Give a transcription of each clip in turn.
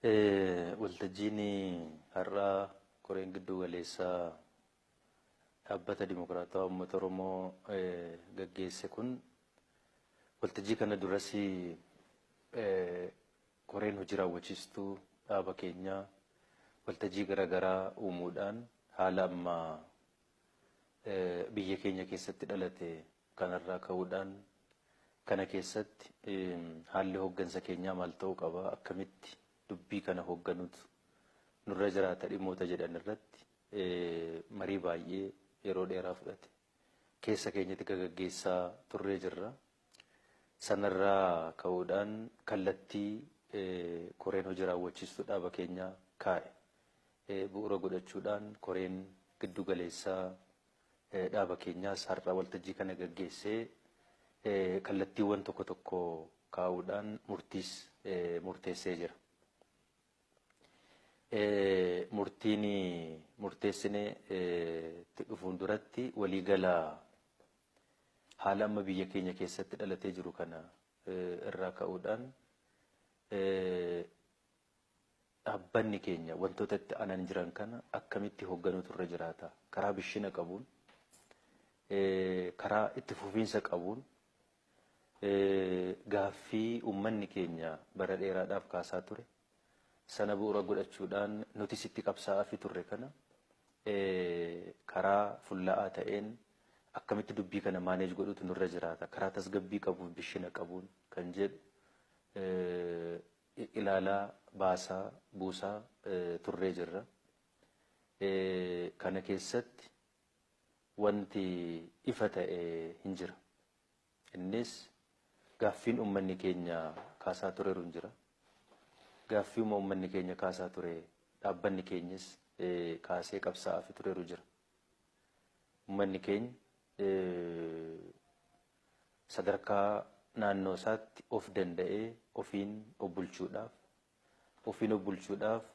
Waltajjiin har'aa koreen giddu galeessaa dhaabbata Dimokiraatawaa Uummata Oromoo gaggeesse kun waltajjii kana duras koreen hojii raawwachiistuu dhaaba keenyaa waltajjii garaagaraa uumuudhaan haala amma biyya keenya keessatti dhalate kanarraa ka'uudhaan kana keessatti haalli hooggansa keenyaa maal ta'uu qaba akkamitti dubbii kana hoogganuutu nurra jiraata dhimmoota jedhan irratti marii baay'ee yeroo dheeraa fudhate keessa keenyatti gaggeessaa turree jirra. Sanarraa ka'uudhaan kallattii koreen hojii raawwachiistuu dhaaba keenyaa kaa'e bu'uura godhachuudhaan koreen giddu galeessaa dhaaba keenyaas har'a waltajjii kana gaggeessee kallattiiwwan tokko tokko kaa'uudhaan murteessee jira. Murtiin murteessine dhufuun duratti waliigala haala amma biyya keenya keessatti dhalatee jiru kana irraa ka'uudhaan dhaabbanni keenya wantoota itti aanan jiran kana akkamitti hoogganuutu irra jiraata karaa bishina qabuun karaa itti fufiinsa qabuun gaaffii uummanni keenya bara dheeraadhaaf kaasaa ture sana bu'uura godhachuudhaan nuti sitti qabsaa'aa fi turre kana karaa fulla'aa ta'een akkamitti dubbii kana maaneej godhuutu nurra jiraata karaa tasgabbii qabuun bishina qabuun kan jedhu ilaalaa baasaa buusaa turree jirra. Kana keessatti wanti ifa ta'e hin jira. Innis gaaffiin uummanni keenya kaasaa tureeru hin jira. Gaaffii uummanni keenya kaasaa ture dhaabbanni keenyas kaasee qabsaa'aa fi tureeru jira. Uummanni keenya sadarkaa naannoo isaatti of danda'ee ofiin of bulchuudhaaf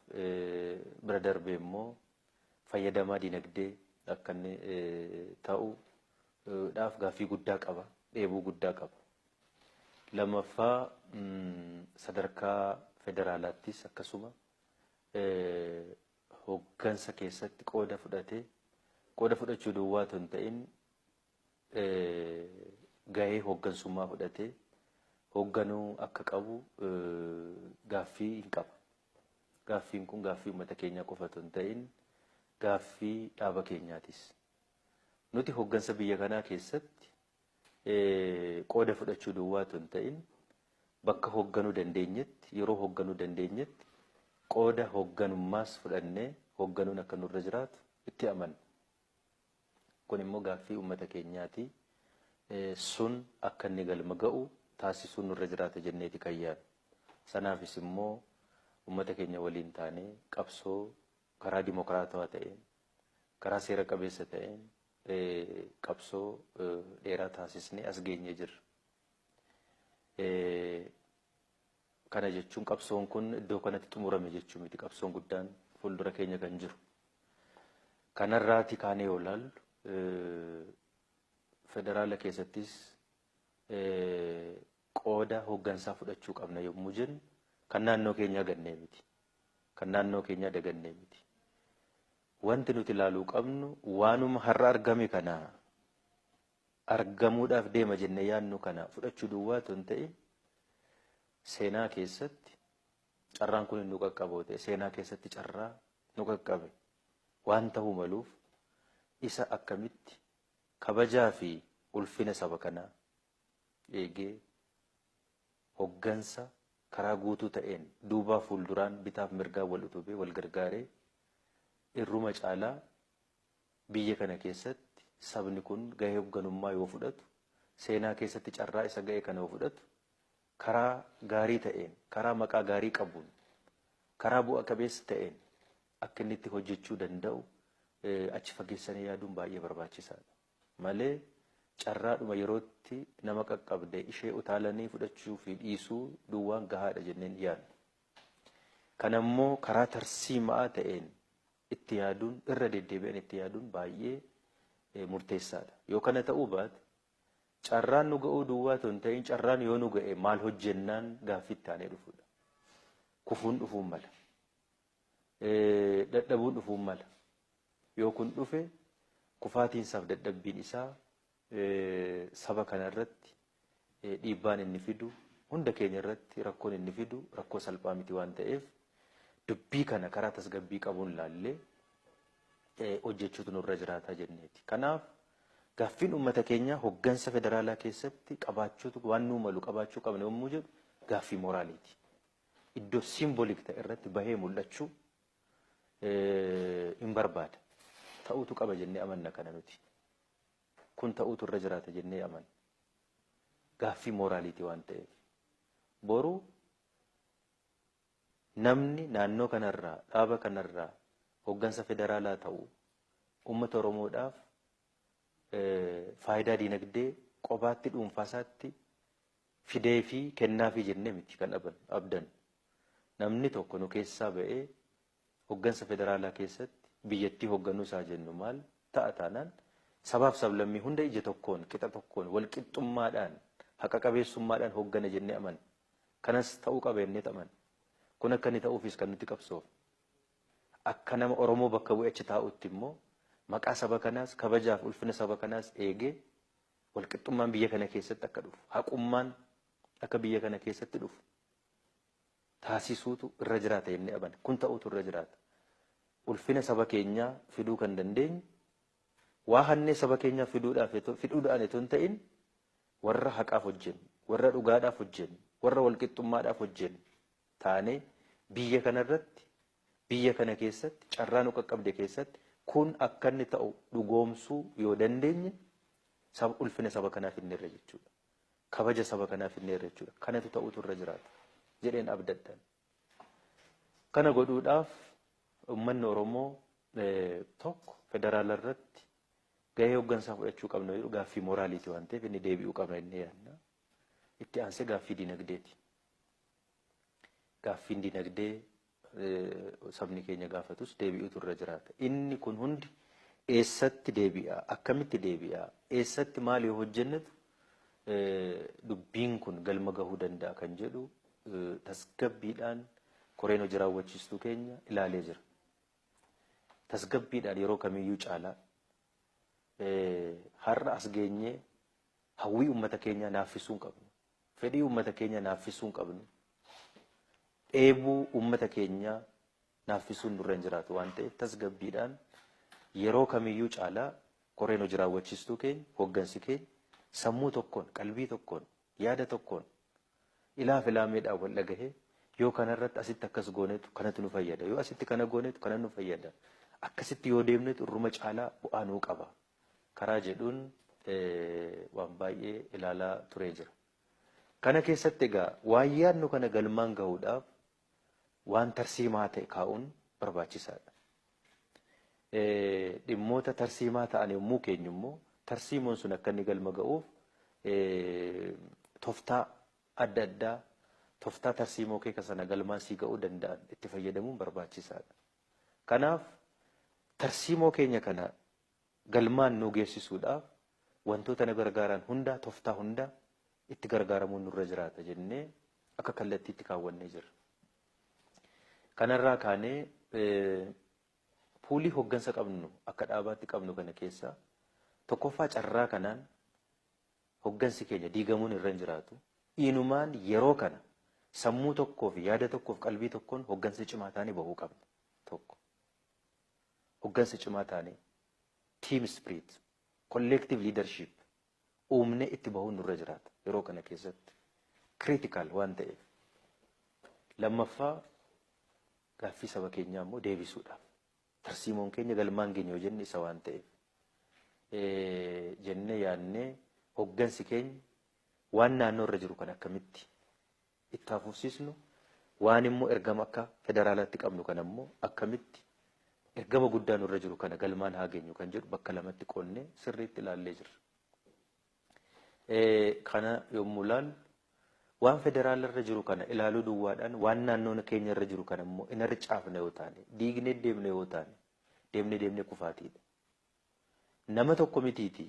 bira darbee immoo fayyadamaa dinagdee akka inni ta'uudhaaf gaaffii guddaa qaba, dheebuu guddaa qaba. Lammaffaa sadarkaa federaalaattis akkasuma hooggansa keessatti qooda fudhachuu duwwaa otoo hin ta'in gahee hooggansummaa fudhatee hoogganuu akka qabu gaaffii hin qaba. Gaaffiin kun gaaffii uummata keenyaa qofa otoo hin ta'in gaaffii dhaaba keenyaatis. Nuti hooggansa biyya kanaa keessatti qooda fudhachuu duwwaa otoo hin ta'in bakka hoogganuu dandeenyetti yeroo hoogganuu dandeenyetti qooda hoogganummaas fudhannee hoogganuun akka nurra jiraatu itti amanna. Kun immoo gaaffii uummata keenyaati. Sun akka inni galma ga'u taasisuun nurra jiraata jenneeti kan yaadnu. Sanaafis immoo uummata keenya waliin taanee qabsoo karaa dimokiraatawaa ta'een karaa seera qabeessa ta'een qabsoo dheeraa taasisnee as geenyee jirra. Kana jechuun qabsoon kun iddoo kanatti xumurame jechuu miti. Qabsoon guddaan fuuldura keenya kan jiru. Kanarraati kaanee yoo ilaallu federaala keessattis qooda hooggansaa fudhachuu qabna yommuu jennu kan naannoo keenyaa gannee miti. Kan naannoo keenyaa dagannee miti. Wanti nuti ilaaluu qabnu waanuma har'a argame kana argamuudhaaf deema jennee yaadnu kana fudhachuu duwwaa otoo hin ta'in seenaa keessatti carraan kun nu qaqqaboote seenaa keessatti carraa nu qaqqabe waan ta'uu maluuf isa akkamitti kabajaa fi ulfina saba kanaa eegee hooggansa karaa guutuu ta'een duubaa fuulduraan bitaaf mirgaa wal utubee wal gargaaree irruma caalaa biyya kana keessatti sabni kun gahee hoogganummaa yoo fudhatu seenaa keessatti carraa isa ga'e kana yoo fudhatu karaa gaarii ta'een karaa maqaa gaarii qabuun karaa bu'a qabeessa ta'een akka inni itti hojjechuu danda'u achi fageessanii yaaduun baay'ee barbaachisaadha. Malee carraadhuma yerootti nama qaqqabde ishee utaalanii fudhachuu fi dhiisuu duwwaan gahaadha jenneen yaadna. Kanammoo karaa tarsiimaa ta'een itti yaaduun irra deddeebi'an itti yaaduun baay'ee murteessaadha. Yoo kana ta'uu baate carraan nu ga'uu duwwaa otoo hin ta'in carraan yoo nu ga'e maal hojjennaan gaaffii itti aanee dhufudha. kufuun dhufuun mala. Dadhabuun dhufuun mala. Yoo kun dhufe kufaatiinsaaf dadhabbiin isaa saba kana irratti dhiibbaan inni fidu hunda keenya irratti rakkoon inni fidu rakkoo salphaa miti waan ta'eef dubbii kana karaa tasgabbii qabuun laallee hojjechuutu nurra jiraata jenneeti. Kanaaf gaaffiin uummata keenya hoggansa federaalaa keessatti qabaachuutu waan nuu malu qabaachuu qabna yommuu jedhu gaaffii moraaliiti. Iddoo simboolik ta'e irratti bahee mul'achuu hin barbaada. Ta'uutu qaba jennee amanna kana nuti. Kun ta'uutu irra jiraata jennee amanna. Gaaffii moraaliiti waan ta'eef. Boru namni naannoo kanarraa dhaaba kanarraa hoggansa federaalaa ta'u uummata Oromoodhaaf faayidaa dinagdee qobaatti dhuunfaasaatti fidee fi kennaa fi jennee miti kan abdan. Namni tokko nu keessaa ba'ee hoggansa federaalaa keessatti biyyattii hogganuu isaa jennu maal ta'a taanaan sabaaf sablammii hunda ija tokkoon qixa tokkoon wal qixxummaadhaan haqa qabeessummaadhaan hoggana jennee amanna. Kanas ta'uu qaba jennee amanna. Kun akka inni ta'uufis kan nuti qabsoof. Akka nama Oromoo bakka bu'ee achi taa'utti immoo maqaa saba kanaas kabajaaf ulfina saba kanaas eegee wal qixxummaan biyya kana keessatti akka dhufu haqummaan akka biyya kana keessatti dhufu taasisuutu irra jiraata jennee amanna. Kun ta'uutu irra jiraata. Ulfina saba keenyaa fiduu kan dandeenyu waa hannee saba keenyaa fiduudhaan itoo hin ta'in warra haqaaf hojjennu, warra dhugaadhaaf hojjennu, warra walqixxummaadhaaf hojjennu taanee biyya kanarratti biyya kana keessatti carraa nu qaqqabde keessatti kun akka inni ta'u dhugoomsuu yoo dandeenye ulfina saba kanaaf inni irra jechuudha. Kabaja saba kanaaf inni irra jechuudha. Kanatu ta'uutu irra jiraata jedheen abdaddan. Kana godhuudhaaf uummanni Oromoo tokko federaala irratti gahee hoggansaa fudhachuu qabna jedhu gaaffii moraaliiti waan ta'eef inni deebi'uu qabna jennee yaadna. Itti aansee gaaffii dinagdeeti. Gaaffiin dinagdee sabni keenya gaafatus deebi'uutu irra jiraata. Inni kun hundi eessatti deebi'a? Akkamitti deebi'a? Eessatti maal yoo hojjennetu dubbiin kun galma gahuu danda'a kan jedhu tasgabbiidhaan koreen hojii raawwachiistuu keenya ilaalee jira. Tasgabbiidhaan yeroo kamiyyuu caalaa har'a as geenyee hawwii uummata keenyaa naaffisuu hin qabnu. Fedhii uummata keenyaa naaffisuu hin qabnu. Dheebuu uummata keenyaa naaffisuun nurra hin jiraatu waan ta'eef tasgabbiidhaan yeroo kamiyyuu caalaa koreen hojii raawwachiistuu keenya hoggansi keenya sammuu tokkoon qalbii tokkoon yaada tokkoon ilaaf ilaameedhaan wal dhagahee yoo kanarratti asitti akkas goonetu kanatu nu fayyada yoo asitti kana goonetu kana nu fayyada akkasitti yoo deemnetu irruma caalaa bu'aa nuu qaba karaa jedhuun waan baay'ee ilaalaa turee jira. Kana keessatti egaa waan yaadnu kana galmaan gahuudhaaf waan tarsiimaa ta'e kaa'uun barbaachisaadha. Dhimmoota tarsiimaa ta'an yommuu keenyu immoo tarsiimoon sun akka inni galma ga'uuf tooftaa adda addaa tooftaa tarsiimoo keessa sana galmaan sii ga'uu danda'an itti fayyadamuun barbaachisaadha. Kanaaf tarsiimoo keenya kana galmaan nu geessisuudhaaf wantoota na gargaaran hundaa tooftaa hundaa itti gargaaramuun nurra jiraata jennee akka kallattiitti kaawwannee jirra. Kanarraa kaanee puulii hoggansa qabnu akka dhaabaatti qabnu kana keessaa tokkoffaa carraa kanaan hoggansi keenya diigamuun irra hin jiraatu. Inumaan yeroo kana sammuu tokkoo fi yaada tokkoof qalbii tokkoon hoggansa cimaa taanee bahuu qabna. Tokko hoggansa cimaa taanee team spirit, collective leadership uumnee itti bahuun nurra jiraata yeroo kana keessatti critical waan ta'eef. Lammaffaa gaaffii saba keenyaa immoo deebisuudhaaf tarsiimoon keenya galmaan keenya yoo jenne isa waan ta'eef jennee yaadnee hoggansi keenya waan naannoo irra jiru kan akkamitti itti hafuufsisnu waan immoo ergama akka federaalaatti qabnu kan immoo akkamitti ergama guddaa nurra jiru kana galmaan haa geenyu kan jedhu bakka lamatti qoonnee sirriitti ilaallee jirra. Kana yommuu ilaallu waan federaala irra jiru kana ilaaluu duwwaadhaan waan naannoo keenya irra jiru kana immoo in harcaafne yoo taane diignee deemne yoo taane deemne kufaatiidha. Nama tokko mitiiti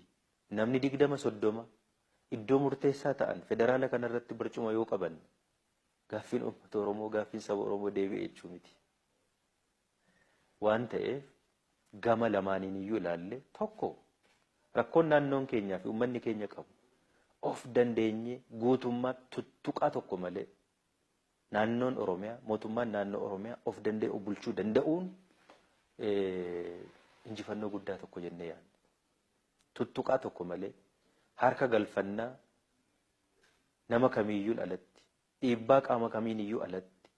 namni 20-30 iddoo murteessaa ta'an federaala kana irratti barcuma yoo qaban Gaaffiin uummata Oromoo gaaffiin saba Oromoo deebi'ee jechuu miti. Waan ta'eef gama lamaaniin iyyuu ilaalle tokko rakkoon naannoon keenyaa fi uummanni keenya qabu of dandeenye guutummaa tuttuqaa tokko malee naannoon Oromiyaa mootummaan naannoo Oromiyaa of danda'e bulchuu danda'uun injifannoo guddaa tokko jennee yaadna. Tuttuqaa tokko malee harka galfannaa nama kamiiyyuu alatti dhiibbaa qaama kamiiniyyuu alatti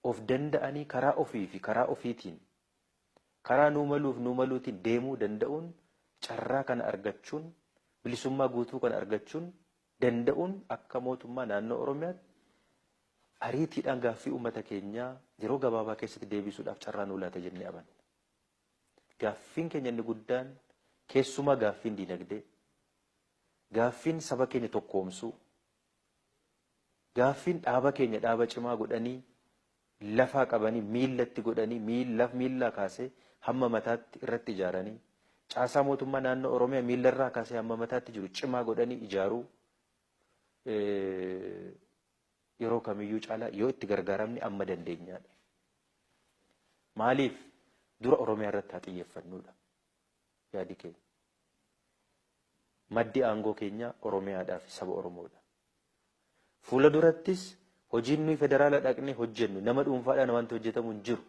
of danda'anii karaa ofii fi karaa ofiitiin karaa nuu maluutiin deemuu danda'uun carraa kana argachuun bilisummaa guutuu kana argachuun danda'uun akka mootummaa naannoo Oromiyaatti ariitiidhaan gaaffii uummata keenyaa yeroo gabaabaa keessatti deebisuudhaaf carraa nuu laata jennee amanna. Gaaffiin keenya inni guddaan keessumaa gaaffiin diinagdee, gaaffiin saba keenya tokkoomsuu, gaaffiin dhaaba keenya dhaaba cimaa godhanii lafaa qabanii miillatti godhanii miillaa kaasee hamma mataatti irratti ijaaranii caasaa mootummaa naannoo Oromiyaa miillarraa kaasee hamma mataatti jiru cimaa godhanii ijaaruu yeroo kamiyyuu caalaa yoo itti gargaaramne amma dandeenyaadha. Maaliif dura Oromiyaa irratti haa xiyyeeffannuudha yaadi keenya. Maddi aangoo keenya Oromiyaadhaa fi saba Oromoodha. Fuula durattis hojiin nuyi federaala dhaqnee hojjennu nama dhuunfaadhaan wanti hojjetamu hin jiru.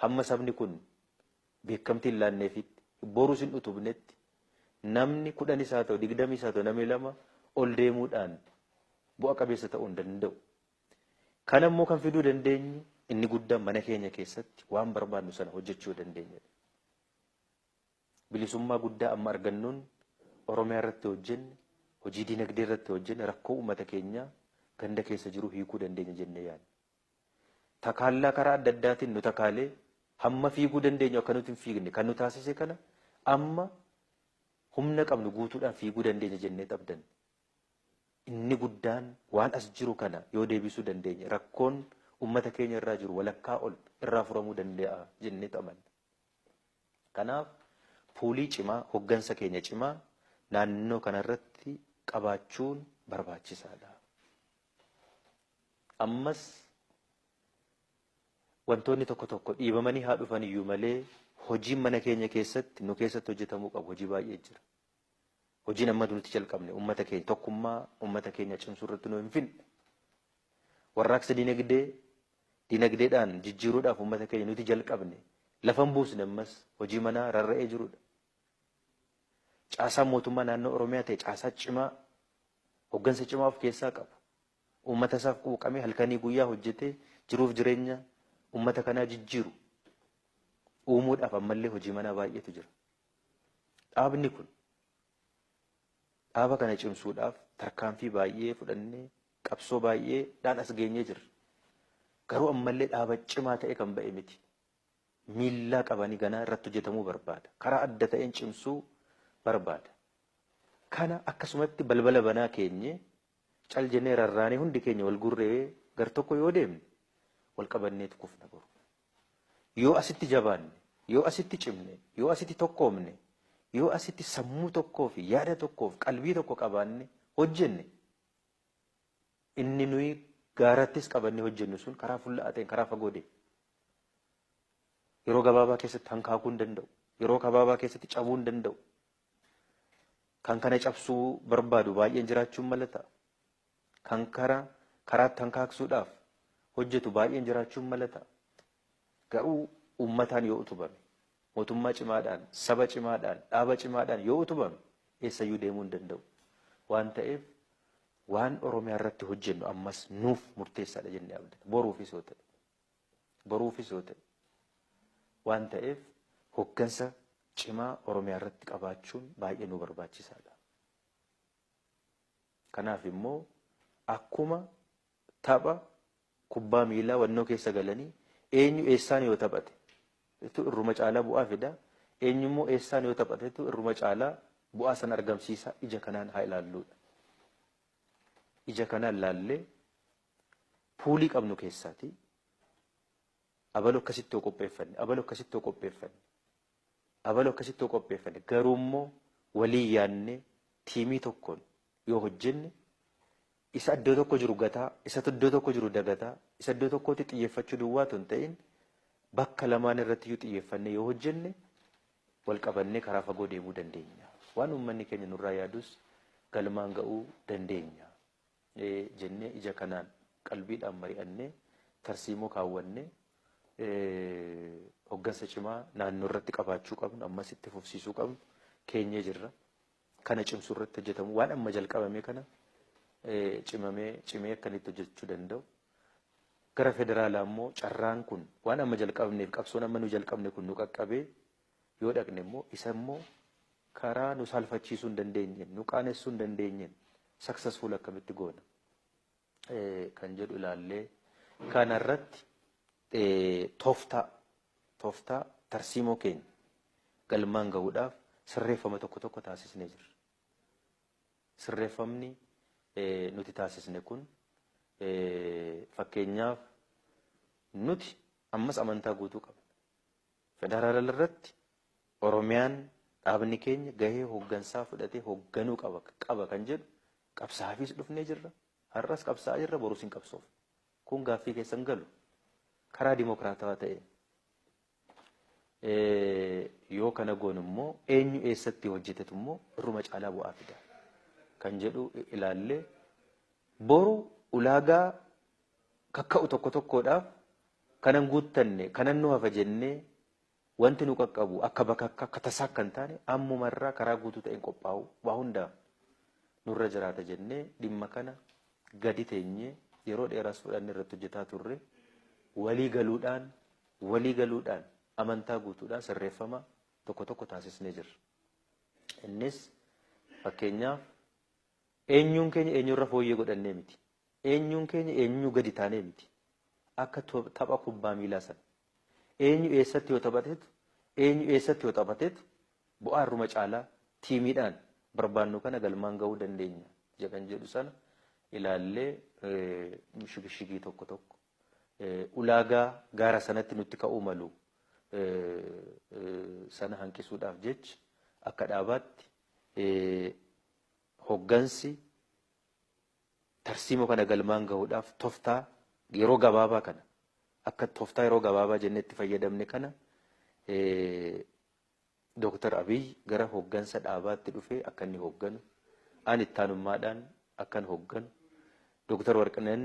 Hamma sabni kun beekamtii hin laanneefitti boruus hin utubnetti namni 10 isaa ta'u 20 isaa ta'u namni 2 ol deemuudhaan bu'a qabeessa ta'uu hin danda'u. Kana immoo kan fiduu dandeenyu inni guddaan mana keenya keessatti waan barbaannu sana hojjechuu dandeenyudha. Bilisummaa guddaa amma argannuun Oromiyaa irratti hojjenne, hojii dinagdee irratti hojjenne rakkoo uummata keenyaa ganda keessa jiru hiikuu dandeenya jennee yaadna. Takaallaa karaa adda addaatiin nu takaalee hamma fiiguu dandeenyu akka nuti hin fiigne kan nu taasise kana amma humna qabnu guutuudhaan fiiguu dandeenya jennee abdanna. Inni guddaan waan as jiru kana yoo deebisuu dandeenya rakkoon uummata keenya irraa jiru walakkaa ol irraa furamuu danda'a jennee amanna. Kanaaf puulii cimaa hoggansa keenya cimaa naannoo kanarratti qabaachuun barbaachisaadha. Ammas wantoonni tokko tokko dhiibamanii haa dhufan iyyuu malee hojiin mana keenya keessatti nu keessatti hojjetamuu qabu hojii baay'ee jira. Hojiin amma nuti jalqabne uummata keenya tokkummaa uummata keenya cimsuu irratti nu hin finne. Warraaqsa dinagdeedhaan jijjiiruudhaaf uummata keenya nuti jalqabne lafan buusne ammas hojii manaa rarra'ee jirudha. Caasaa mootummaa naannoo Oromiyaa ta'e caasaa cimaa hoggansa cimaa of keessaa qabu. Uummata isaaf quuqamee halkanii guyyaa hojjetee jiruuf jireenya uummata kanaa jijjiiru uumuudhaaf ammallee hojii manaa baay'eetu jira. Dhaabni kun dhaaba kana cimsuudhaaf tarkaanfii baay'ee fudhannee qabsoo baay'eedhaan as geenyee jirra. Garuu ammallee dhaaba cimaa ta'e kan ba'e miti. Miillaa qabanii ganaa irratti hojjetamuu barbaada. Karaa adda ta'een cimsuu barbaada. Kana akkasumatti balbala banaa keenye cal jennee rarraanee hundi keenya wal gurree gar tokko yoo deemne wal qabanneetu kufna boru. Yoo asitti jabaanne, yoo asitti cimne, yoo asitti tokkoomne, yoo asitti sammuu tokkoo fi yaada tokkoo fi qalbii tokko qabaanne hojjenne inni nuyi gaarattis qabanne hojjennu sun karaa fuulla'aa ta'een karaa fagoo deema. Yeroo gabaabaa keessatti hankaakuu hin danda'u. Yeroo gabaabaa keessatti cabuu hin danda'u. Kan kana cabsuu barbaadu baay'een jiraachuun mala ta'a. Kan karaatti hankaaksuudhaaf hojjetu baay'een jiraachuun mala ta'a. Garuu uummataan yoo utubame, mootummaa cimaadhaan, saba cimaadhaan, dhaaba cimaadhaan yoo utubame eessayyuu deemuu hin danda'u. Waan ta'eef waan Oromiyaa irratti hojjennu ammas nuuf murteessaadha jennee abdata. Boruufis yoo ta'e. Boruufis yoo ta'e. Waan ta'eef hoggansa cimaa Oromiyaa irratti qabaachuun baay'ee nu barbaachisaadha. Kanaaf immoo akkuma tapha kubbaa miilaa wannoo keessa galanii eenyu eessaan yoo taphate irruma caalaa bu'aa fida. Eenyu immoo eessaan yoo taphate irruma caalaa bu'aa san argamsiisa. Ija kanaan haa ilaalluudha. Ija kanaan laallee puulii qabnu keessaati. Abaloo akkasitti yoo qopheeffanne, abaloo akkasitti yoo qopheeffanne, abaloo akkasitti yoo qopheeffanne garuu immoo walii yaadnee tiimii tokkoon yoo hojjenne isa iddoo tokko jiru gataa, isa iddoo tokko jiru dagataa, isa iddoo tokkotti xiyyeeffachuu duwwaa tun ta'in bakka lamaan irratti iyyuu xiyyeeffannee yoo hojjenne wal qabannee karaa fagoo deemuu dandeenya. Waan uummanni keenya nurraa yaadus galmaan ga'uu dandeenya. Jennee ija kanaan qalbiidhaan mari'annee tarsiimoo kaawwannee hoggansa cimaa naannoo irratti qabaachuu qabnu, ammas itti fufsiisuu qabnu keenyee jirra. Kana cimsuu irratti hojjetamu waan amma jalqabame kana cimee akkanitti hojjechuu danda'u. Gara federaalaa immoo carraan kun waan amma jalqabneef qabsoon amma nu jalqabne kun nu qaqqabee yoo dhaqne immoo isa immoo karaa nu saalfachiisuu hin dandeenyeen, nu qaanessuu hin dandeenyeen successful akkamitti goona kan jedhu ilaallee kanarratti tooftaa tarsiimoo keenya galmaan gahuudhaaf sirreeffama tokko tokko taasisnee jirra. Sirreeffamni nuti taasisne kun fakkeenyaaf nuti ammas amantaa guutuu qabna. Federaala irratti Oromiyaan dhaabni keenya gahee hooggansaa fudhatee hoogganuu qaba kan jedhu qabsaa'aafis dhufnee jirra. Har'as qabsaa'aa jirra, borus hin qabsoof. Kun gaaffii keessan galu karaa dimokiraatawaa ta'e. Yoo kana goonu immoo eenyu eessatti hojjetetu immoo irruma caalaa bu'aa fida kan jedhu ilaallee boru ulaagaa kakka'u tokko tokkodhaaf kanan guuttanne kanan nu hafa jennee wanti nu qaqqabu akka bakka akka tasaa kan taane ammumarraa karaa guutuu ta'een qophaa'u waa hundaa nurra jiraata jennee dhimma kana gadi teenyee yeroo dheeraas fudhannee irratti hojjetaa turre walii galuudhaan amantaa guutuudhaan sirreeffama tokko tokko taasisnee jirra. Innis fakkeenyaaf eenyuun keenya eenyurra fooyyee godhannee miti. Eenyuun keenya eenyu gadi taanee miti. Akka tapha kubbaa miilaa sana. Eenyu eessatti yoo taphatetu bu'aa irruma caalaa tiimiidhaan barbaannu kana galmaan gahuu dandeenya jedhan jedhu sana ilaallee shigishigii tokko tokko ulaagaa gaara sanatti nutti ka'uu malu sana hanqisuudhaaf jecha akka dhaabaatti hoggansi tarsiimoo kana galmaan gahuudhaaf tooftaa yeroo gabaabaa kana akka tooftaa yeroo gabaabaa jennee itti fayyadamne kana Dr. Abiy gara hoggansa dhaabaatti dhufee akka inni hogganu, ani ittaanummaadhaan akka inni hogganu, Dr. Warqineen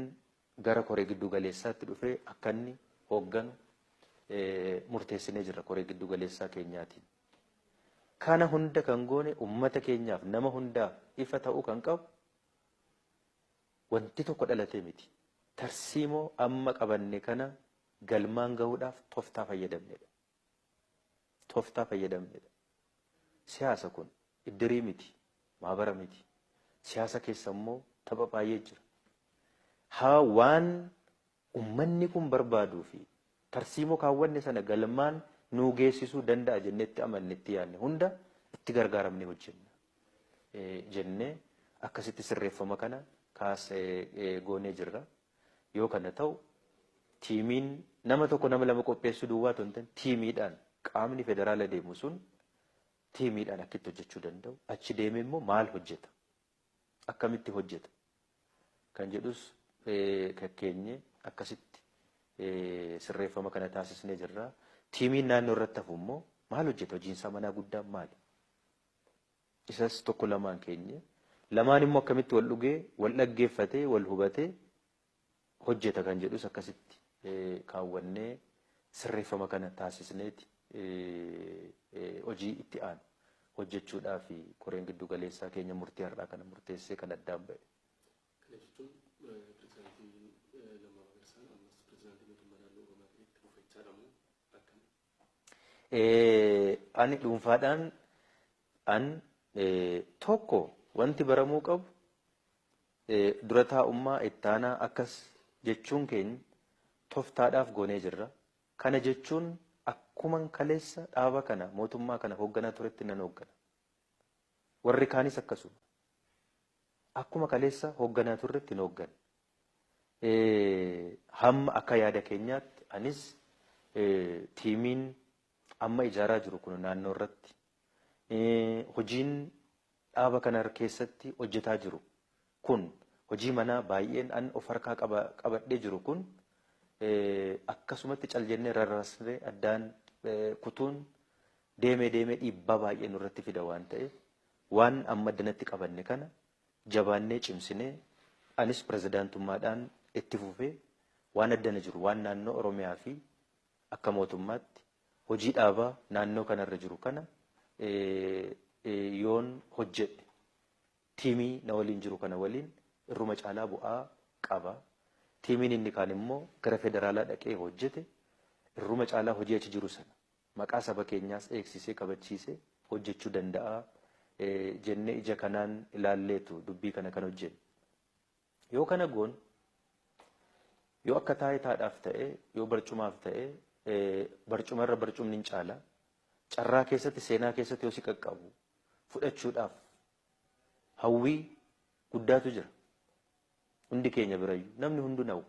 gara koree giddu galeessaatti dhufee akka inni hogganu murteessinee jirra koree giddu galeessaa keenyaatiin. Kana hunda kan goone ummata keenyaaf nama hundaaf ifa ta'uu kan qabu wanti tokko dhalatee miti. Tarsiimoo amma qabanne kana galmaan gahuudhaaf tooftaa fayyadamnedha. Tooftaa fayyadamnedha. Siyaasa kun iddirii miti, maabara miti. Siyaasa keessa immoo tapha baay'ee jira. Haa waan ummanni kun barbaaduu fi tarsiimoo kaawwanne sana galmaan nuu geessisuu danda'a jennetti amannetti yaadne hunda itti gargaaramne hojjenna. Jennee akkasitti sirreeffama kana kaasee goonee jirra. Yoo kana ta'u tiimiin nama tokko nama lama qopheessuu duwwaa otoo hin taane tiimiidhaan qaamni federaala deemu sun tiimiidhaan akkitti hojjechuu danda'u. Achi deemee immoo maal hojjeta? Akkamitti hojjeta? Kan jedhus kakkeenye akkasitti sirreeffama kana taasisnee jirra. Tiimiin naannoo irratti hafu immoo maal hojjeta? Hojiinsaa manaa guddaan maali? Isas tokko lamaan keenye. Lamaan immoo akkamitti wal dhugee, wal dhaggeeffatee, wal hubatee hojjeta kan jedhus akkasitti kaawwannee sirreeffama kana taasisneeti hojii itti aanu hojjechuudhaaf koreen giddu galeessaa keenya murtii har'aa kana murteessee kan addaan ba'e. Ani dhuunfaadhaan tokko wanti baramuu qabu dura taa'ummaa ittaanaa akkas jechuun keenya tooftaadhaaf goonee jirra. Kana jechuun akkuman kaleessa dhaaba kana mootummaa kana hoogganaa turetti nan hooggana. Warri kaanis akkasuma. Akkuma kaleessa hoogganaa turretti nan hooggana. Hamma akka yaada keenyaatti anis tiimiin amma ijaaraa jiru kun naannoo irratti hojiin dhaaba kana keessatti hojjetaa jiru kun hojii manaa baay'een an of harkaa qabadhee jiru kun akkasumatti cal jennee rarraasnee addaan kutuun deemee dhiibbaa baay'ee nurratti fida waan ta'eef waan amma addanatti qabanne kana jabaannee cimsinee anis pirezidaantummaadhaan itti fufee waan addana jiru waan naannoo Oromiyaa fi akka mootummaatti hojii dhaabaa naannoo kanarra jiru kana yoon hojjedhe tiimii na waliin jiru kana waliin irruma caalaa bu'aa qaba. Tiimiin inni kaan immoo gara federaalaa dhaqee hojjete irruma caalaa hojii achi jiru sana maqaa saba keenyaas eegsisee kabachiisee hojjechuu danda'a jennee ija kanaan ilaalleetu dubbii kana kan hojjenne. Yoo kana goon yoo akka taayitaadhaaf ta'e yoo barcumaaf ta'e barcumarra barcumni hin caala carraa keessatti seenaa keessatti yoo si qaqqabu fudhachuudhaaf hawwii guddaatu jira. Hundi keenya birayyuu namni hundu na'u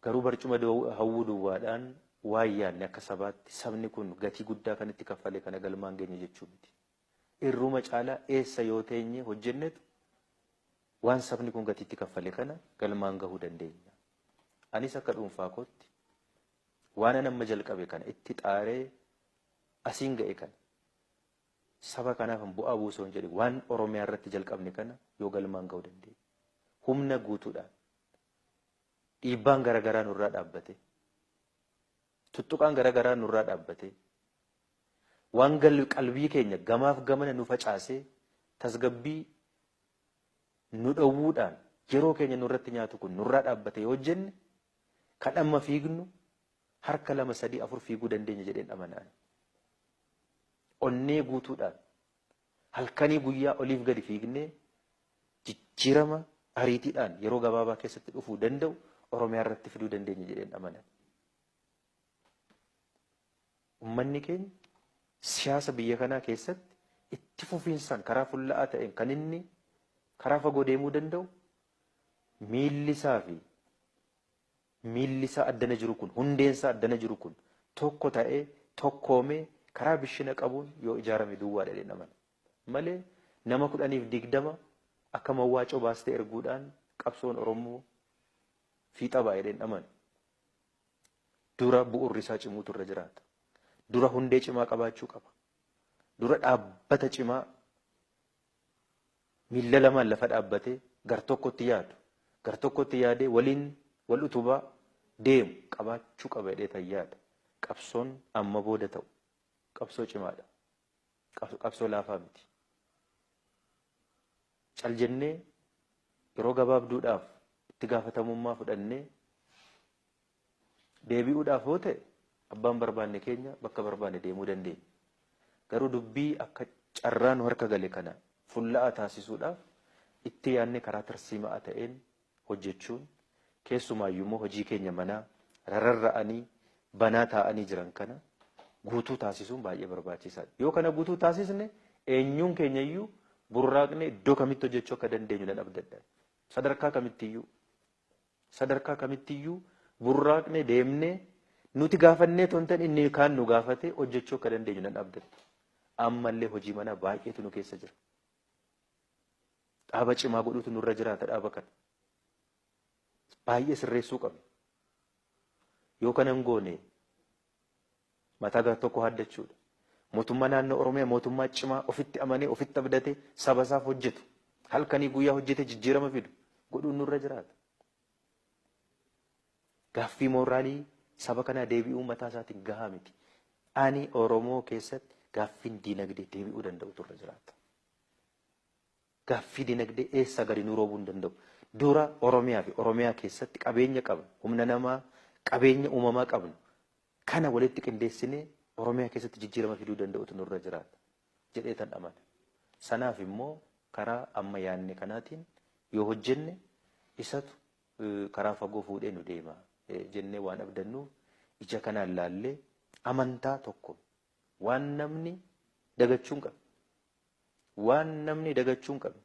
garuu barcuma hawwuu duwwaadhaan waan yaadne akka sabaatti sabni kun gatii guddaa kan itti kaffalee kana galmaan geenye jechuu miti. Irruma caalaa eessa yoo teenye hojjennetu waan sabni kun gatii itti kaffalee kana galmaan gahuu dandeenya. Anis akka dhuunfaa kootti waan nama jalqabe kana itti xaaree asiin ga'e kana saba kanaaf bu'aa buusoo hin jedhe waan Oromiyaa irratti jalqabne kana yoo galmaan gahuu dandeenya. Humna guutuudhaan dhiibbaan garaagaraa nurraa dhaabbate tuttuqaan garaagaraa nurraa dhaabbate waan qalbii keenya gamaaf gamana nu facaasee tasgabbii nu dhowwuudhaan yeroo keenya nurratti nyaatu kun nurraa dhaabbate yoo jenne kadhamma fiignu harka 2 3 4 fiiguu dandeenya jedheen amanaan. Onnee guutuudhaan halkanii guyyaa oliif gadi fiignee jijjiirama ariitiidhaan yeroo gabaabaa keessatti dhufuu danda'u Oromiyaa irratti fiduu dandeenya jedheen amanan. Uummanni keenya siyaasa biyya kanaa keessatti itti fufiinsaan karaa fulla'aa ta'een kan inni karaa fagoo deemuu danda'u miillisaa addana jiru kun hundeensaa addana jiru kun tokko ta'ee tokkoomee karaa bishina qabuun yoo ijaarame duwwaadha jedheen amana. Malee nama 10-20 akka mawwaacoo baastee erguudhaan qabsoon Oromoo fiixa baay'ee jedheen amana. Dura bu'uurri isaa cimuutu irra jiraata. Dura hundee cimaa qabaachuu qaba. Dura dhaabbata cimaa miilla lamaan lafa dhaabbatee gar tokkotti yaadu. Gar tokkotti yaadee waliin wal utubaa deemu qabaachuu qaba jedhee tayyaadha. Qabsoon amma booda ta'u. Qabsoo cimaadha. Qabsoo laafaa miti. Cal jennee yeroo gabaabduudhaaf itti gaafatamummaa fudhannee deebi'uudhaaf yoo ta'e abbaan barbaanne keenya bakka barbaanne deemuu dandeenya. Garuu dubbii akka carraa nu harka gale kana fulla'aa taasisuudhaaf itti yaadne karaa tarsiimaa ta'een hojjechuun keessumaayyuu immoo hojii keenya manaa rarra'anii banaa taa'anii jiran kana guutuu taasisuun baay'ee barbaachisaadha. Yoo kana guutuu taasisne eenyuun keenyayyuu burraaqne iddoo kamitti hojjechuu akka dandeenyu nan abdadha. Sadarkaa kamittiyyuu burraaqne deemnee nuti gaafannee tontan inni kaan nu gaafate hojjechuu akka dandeenyu nan abdadha. Ammallee hojii manaa baay'eetu nu keessa jira. Dhaaba cimaa godhuutu nurra jiraata dhaaba kana. Baay'ee sirreessuu qabna. Yoo kana hin goone mataa gara tokko haddachuudha. Mootummaa naannoo Oromiyaa mootummaa cimaa ofitti amanee ofitti abdatee saba isaaf hojjetu. Halkanii guyyaa hojjetee jijjiirama fidu godhuun nurra jiraata. Gaaffii mooraalii saba kanaa deebi'uu mataa isaatiin gahaa miti. Ani Oromoo keessatti gaaffiin diinagdee deebi'uu danda'u turre jiraata. Gaaffii diinagdee eessa gadi nu roobuu hin danda'u. Dura Oromiyaa fi Oromiyaa keessatti qabeenya qabnu, humna namaa, qabeenya uumamaa qabnu. Kana walitti qindeessinee Oromiyaa keessatti jijjiirama fiduu danda'utu nurra jiraata jedhee tan amana. Sanaaf immoo karaa amma yaanne kanaatiin yoo hojjenne isatu karaa fagoo fuudhee nu deema jennee waan abdannuuf ija kanaan laallee amantaa tokko waan namni dagachuun qabu. Waan namni dagachuun qabu.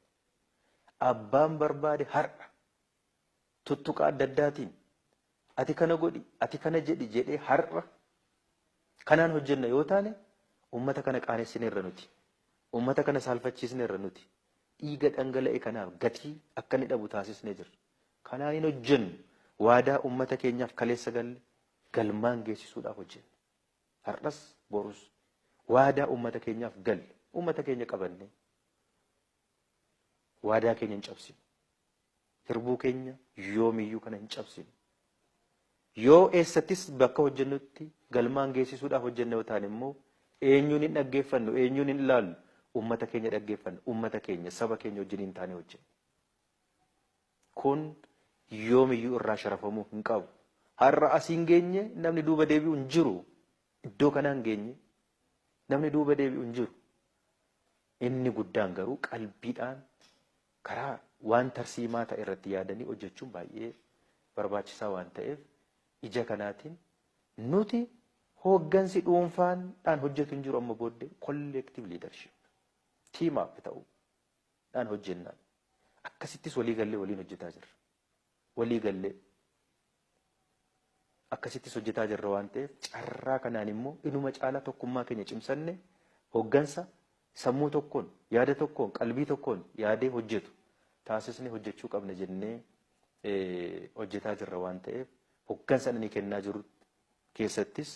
Abbaan barbaade har'a tuttuqaa adda addaatiin ati kana godhi ati kana jedhi jedhee har'a kanaan hojjenna yoo taane ummata kana qaanessinee irra nuti ummata kana saalfachiisnee irra nuti dhiiga dhangala'e kanaaf gatii akka inni dhabu taasisnee jirra. Kanaan hin hojjennu waadaa uummata keenyaaf kaleessa galle galmaan geessisuudhaaf hojjenna. Har'as borus waadaa uummata keenyaaf galle uummata keenya qabanne waadaa keenya hin cabsinu. Hirbuu keenya yoomiyyuu kana hin cabsinu. Yoo eessattis bakka hojjennutti galmaan geessisuudhaaf hojjenna yoo ta'an immoo eenyuun hin dhaggeeffannu eenyuun hin ilaallu uummata keenya dhaggeeffannu uummata keenya saba keenya wajjin hin taane hojjenna. Kun yoomiyyuu irraa sharafamuu hin qabu. Har'a asii hin geenye namni duuba deebi'u hin jiru. Iddoo kanaa hin geenye namni duuba deebi'u hin jiru. Inni guddaan garuu qalbiidhaan karaa waan tarsiimaa ta'e irratti yaadanii hojjechuun baay'ee barbaachisaa waan ta'eef ija kanaatiin nuti hooggansi dhuunfaadhaan hojjetu hin jiru amma booddee collective leadership team up ta'uudhaan hojjennaan akkasittis walii gallee waliin hojjetaa jirra. Walii gallee akkasittis hojjetaa jirra waan ta'eef carraa kanaan immoo inuma caalaa tokkummaa keenya cimsanne hooggansa sammuu tokkoon yaada tokkoon qalbii tokkoon yaadee hojjetu taasisnee hojjechuu qabna jennee hojjetaa jirra waan ta'eef hooggansa inni kennaa jiru keessattis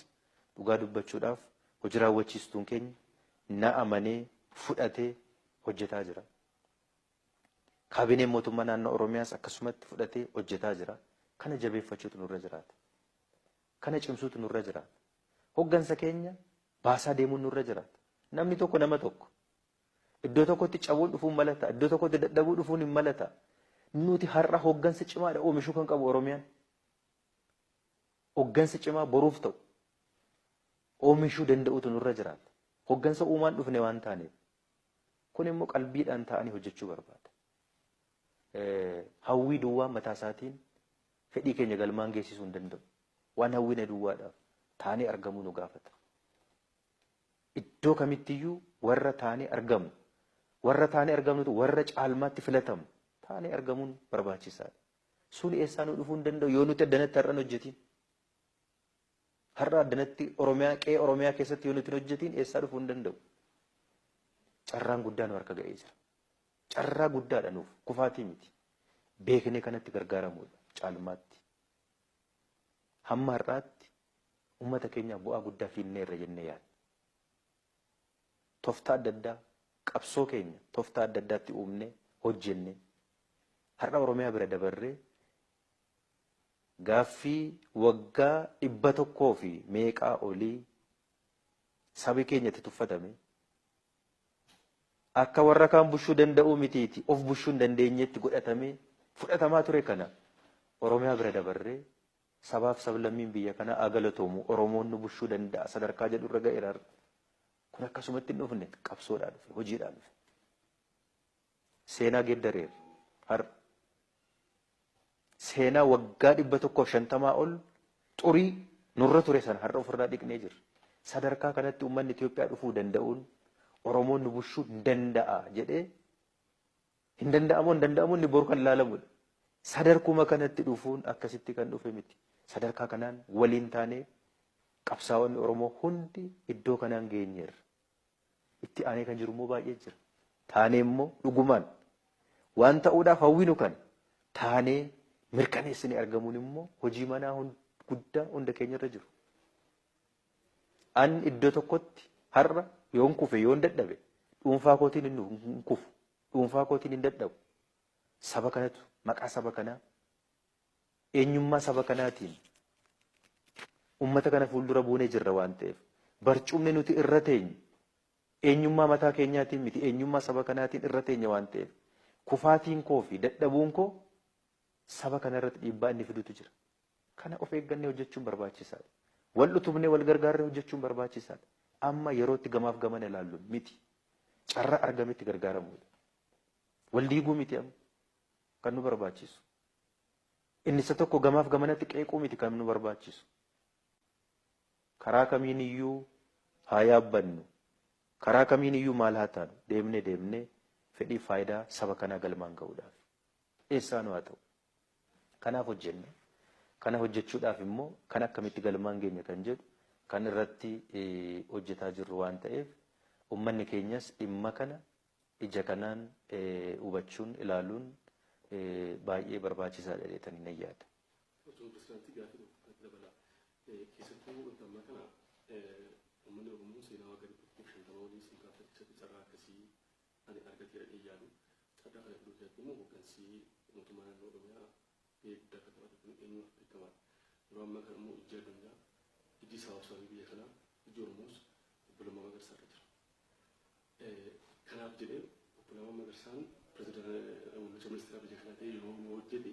dhugaa dubbachuudhaaf hojii raawwachiistuun keenya na amanee fudhatee hojjetaa jira. Kaabineen mootummaa naannoo Oromiyaas akkasumatti fudhatee hojjetaa jira. Kana jabeeffachuutu nurra jiraata. Kana cimsuutu nurra jiraata. Hooggansa keenya baasaa deemuun nurra jiraata. Namni tokko nama tokko iddoo tokkotti cabuun dhufuun malata iddoo tokkotti dadhabuu dhufuun hin malata. Nuti har'a hooggansa cimaadha oomishuu kan qabu Oromiyaan. Hooggansa cimaa boruuf ta'u oomishuu danda'uutu nurra jiraata. Hooggansa uumaan dhufne waan taaneef kun immoo qalbiidhaan ta'anii hojjechuu barbaada. Hawwii duwwaa mataa isaatiin fedhii keenya galmaan geessisuu hin danda'u. Waan hawwine duwwaadhaaf taanee argamuu nu gaafata. Iddoo kamittiyyuu warra taanee argamu warra taanee argamnutu warra caalmaatti filatamu taanee argamuun barbaachisaadha. Suni eessaa nu dhufuu hin danda'u yoo nuti addanatti har'an hojjetiin. Har'a addanatti Oromiyaa qe'ee Oromiyaa keessatti yoo nuti hojjetiin eessaa dhufuu hin danda'u. Carraan guddaan harka ga'ee jira. Carraa guddaadha nuuf kufaatii miti. Beeknee kanatti gargaaramuudha caalmaatti. Hamma har'aatti uummata keenyaaf bu'aa guddaa fiinnee irra jennee yaadna. Tooftaa adda addaa qabsoo keenya tooftaa adda addaatti uumnee hojjennee har'a Oromiyaa bira dabarree gaaffii waggaa 100 fi meeqaa olii sabi keenyatti tuffatame akka warra kaan bushuu danda'uu mitiiti of bushuu hin dandeenyetti godhatamee fudhatamaa ture kana Oromiyaa bira dabarree sabaaf sablammiin biyya kana agalatoomu Oromoon nu bushuu danda'a sadarkaa jedhu irra ga'eera. Kun akkasumatti hin dhufne qabsoodhaan dhufe hojiidhaan dhufe. Seenaa geeddareera har'a. Seenaa waggaa 150 ol xurii nurra ture sana har'a ofirraa dhiqnee jirra. Sadarkaa kanatti uummanni Itoophiyaa dhufuu danda'uun Oromoon nu bushuu hin danda'a jedhee hin danda'amu inni boru kan ilaalamudha. Sadarkuma kanatti dhufuun akkasitti kan dhufe miti. Sadarkaa kanaan waliin taanee qabsaa'onni Oromoo hundi iddoo kanaan geenyeerra. Itti aanee kan jiru immoo baay'ee jira. Taanee immoo dhugumaan waan ta'uudhaaf hawwinu kan taanee mirkaneessanii argamuun immoo hojii manaa guddaa hunda keenyarra jiru. An iddoo tokkotti har'a yoon kufe yoon dadhabe dhuunfaa kootiin hin kufu dhuunfaa kootiin hin dadhabu. Saba kanatu maqaa saba kanaa eenyummaa saba kanaatiin ummata kana fuuldura buunee jirra waan ta'eef barcumni nuti irra teenye eenyummaa mataa keenyaatiin miti eenyummaa saba kanaatiin irra teenye waan ta'eef kufaatiin koo fi dadhabuun koo saba kana irratti dhiibbaa inni fidutu jira. Kana of eeggannee hojjechuun barbaachisaadha. Wal utubnee wal gargaarree hojjechuun barbaachisaadha. Amma yerootti gamaaf gamana ilaallu miti. Carraa argametti gargaaramuudha. Wal diiguu miti amma kan nu barbaachisu. Inni isa tokko gamaaf gamanatti qeequu miti kan nu barbaachisu. Karaa kamiin iyyuu haa yaabbannu. Karaa kamiin iyyuu maal haa taanu deemnee fedhii faayidaa saba kanaa galmaan ga'uudhaaf. Eessaan haa ta'u. Kanaaf hojjenna. Kana hojjechuudhaaf immoo kan akkamitti galmaan geenya kan jedhu kan irratti hojjetaa jirru waan ta'eef uummanni keenyas dhimma kana ija kanaan hubachuun ilaaluun baay'ee barbaachisaadha jedhanii nan yaada. Uummanni Oromoo seenaa waggaa 150 waliin simkaa keessatti carraa akkasii ani argatee jedhee yaadu carraa kana fiduu keessatti immoo hooggansi mootummaa naannoo Oromiyaa gahee guddaa akka taphatu kun eenyuuf beekamaadha. Yeroo ammaa kana immoo ijji addunyaa ijji sababii biyya kanaa ijji Oromoos obbo Lammaa Magarsaa irra jira. Kanaaf jedhee obbo Lammaa Magarsaan muummicha ministeera biyya kanaa ta'e yeroo hojjete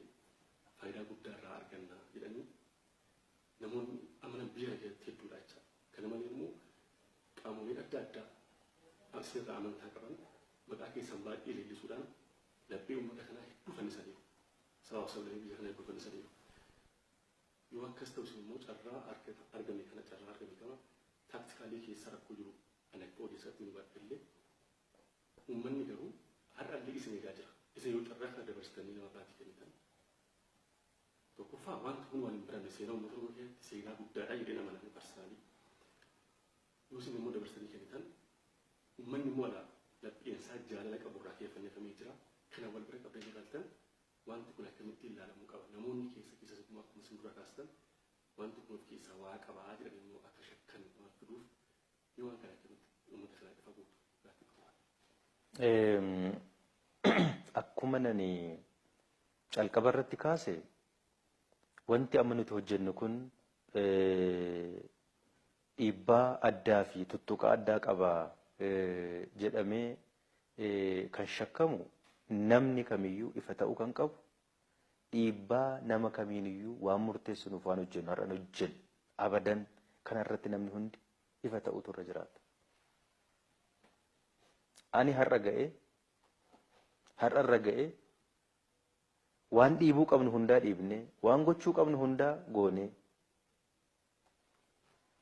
faayidaa guddaa irraa arganna jedhanii namoonni amanan biyya keessatti hedduudha jecha. Kana malee immoo qaamoleen adda addaa asirraa amantaa qaban maqaa keessan baay'ee leellisuudhaan laphee uummata kanaa hedduu fannisaniiru. Sababa sablabii biyya kanaa hedduu fannisaniiru. Yoo akkas ta'us immoo carraa argame kana taaktikaalii keessa rakkoo jiru ana akka odeessaatti nu baadhillee uummanni garuu har'allee isin eegaa jira. Isin yoo carraa kana dabarsitanii nama biraatti kennitan. Tokkoffaa wanta kun waan hin biramne seenaa uummata Oromoo keessatti seenaa guddaadha jedhee amananii parsanaalii. Yoo isin immoo dabarsanii kennitan uummanni immoo lapheensaa jaalala qaburraa keeffannefamee jira. Kana wal bira qabdanii ilaaltan wanti kun akkamitti ilaalamuu qaba. Namoonni keessa akkuma isin dura kaastan wanti kun of keessaa waa qabaa jedhanii immoo akka shakkan waan fiduuf yoo waan kana akkamitti uummata kanaa ifa gootu laatti qabu. Akkuma nani calqaba irratti kaase wanti amma nuti hojjennu kun dhiibbaa addaa fi tuttuqa addaa qaba jedhamee kan shakkamu namni kamiyyuu ifa ta'uu kan qabu dhiibbaa nama kamiiniyyuu waan murteessinuuf waan hojjennu har'an hojjennu abadan kana irratti namni hundi ifa ta'utu irra jiraata. Ani har'a irra ga'ee waan dhiibuu qabnu hundaa dhiibnee waan gochuu qabnu hundaa goonee